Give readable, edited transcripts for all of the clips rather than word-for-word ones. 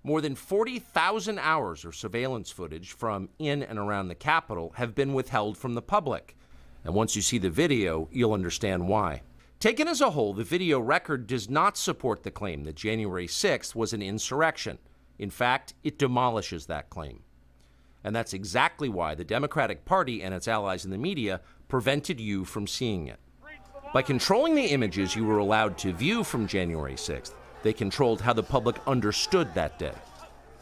More than 40,000 hours of surveillance footage from in and around the Capitol have been withheld from the public. And once you see the video, you'll understand why. Taken as a whole, the video record does not support the claim that January 6th was an insurrection. In fact, it demolishes that claim. And that's exactly why the Democratic Party and its allies in the media prevented you from seeing it. By controlling the images you were allowed to view from January 6th, they controlled how the public understood that day.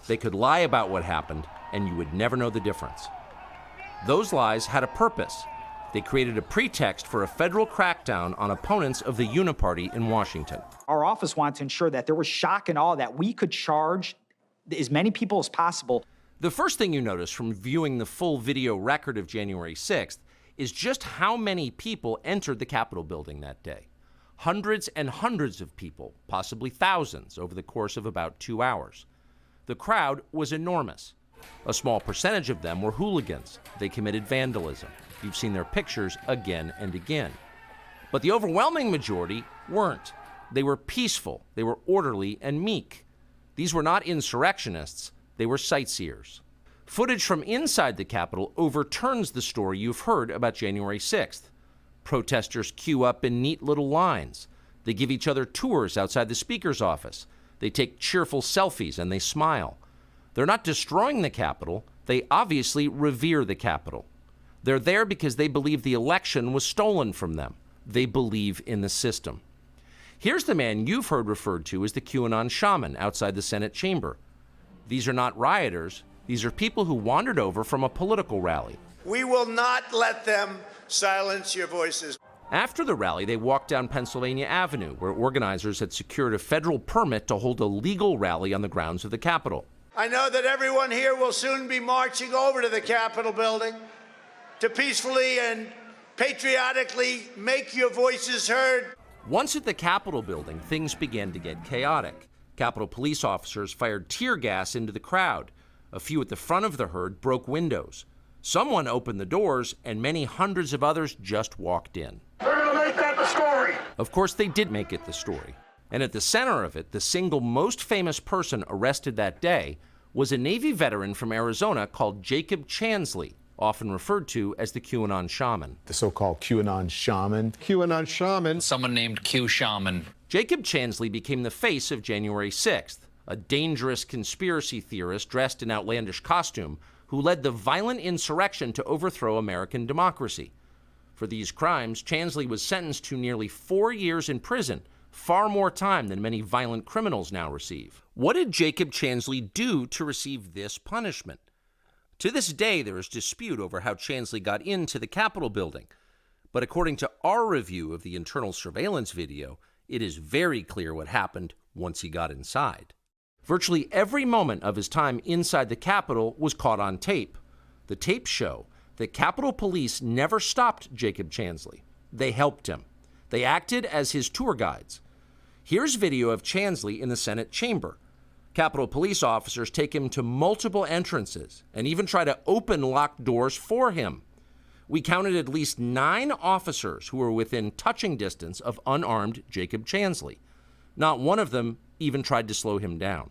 They could lie about what happened, and you would never know the difference. Those lies had a purpose. They created a pretext for a federal crackdown on opponents of the Uniparty in Washington. Our office wanted to ensure that there was shock and awe, that we could charge as many people as possible. The first thing you notice from viewing the full video record of January 6th is just how many people entered the Capitol building that day. Hundreds and hundreds of people, possibly thousands, over the course of about 2 hours. The crowd was enormous. A small percentage of them were hooligans. They committed vandalism. You've seen their pictures again and again. But the overwhelming majority weren't. They were peaceful, they were orderly and meek. These were not insurrectionists, they were sightseers. Footage from inside the Capitol overturns the story you've heard about January 6th. Protesters queue up in neat little lines. They give each other tours outside the Speaker's office. They take cheerful selfies and they smile. They're not destroying the Capitol. They obviously revere the Capitol. They're there because they believe the election was stolen from them. They believe in the system. Here's the man you've heard referred to as the QAnon shaman outside the Senate chamber. These are not rioters. These are people who wandered over from a political rally. We will not let them silence your voices. After the rally, they walked down Pennsylvania Avenue, where organizers had secured a federal permit to hold a legal rally on the grounds of the Capitol. I know that everyone here will soon be marching over to the Capitol building to peacefully and patriotically make your voices heard. Once at the Capitol building, things began to get chaotic. Capitol police officers fired tear gas into the crowd. A few at the front of the herd broke windows. Someone opened the doors, and many hundreds of others just walked in. They're gonna make that the story. Of course, they did make it the story. And at the center of it, the single most famous person arrested that day was a Navy veteran from Arizona called Jacob Chansley, often referred to as the QAnon shaman. The so-called QAnon shaman. QAnon shaman. Someone named Q Shaman. Jacob Chansley became the face of January 6th, a dangerous conspiracy theorist dressed in outlandish costume who led the violent insurrection to overthrow American democracy. For these crimes, Chansley was sentenced to nearly 4 years in prison, far more time than many violent criminals now receive. What did Jacob Chansley do to receive this punishment? To this day, there is dispute over how Chansley got into the Capitol building. But according to our review of the internal surveillance video, it is very clear what happened once he got inside. Virtually every moment of his time inside the Capitol was caught on tape. The tapes show that Capitol Police never stopped Jacob Chansley. They helped him. They acted as his tour guides. Here's video of Chansley in the Senate chamber. Capitol Police officers take him to multiple entrances and even try to open locked doors for him. We counted at least 9 officers who were within touching distance of unarmed Jacob Chansley. Not one of them even tried to slow him down.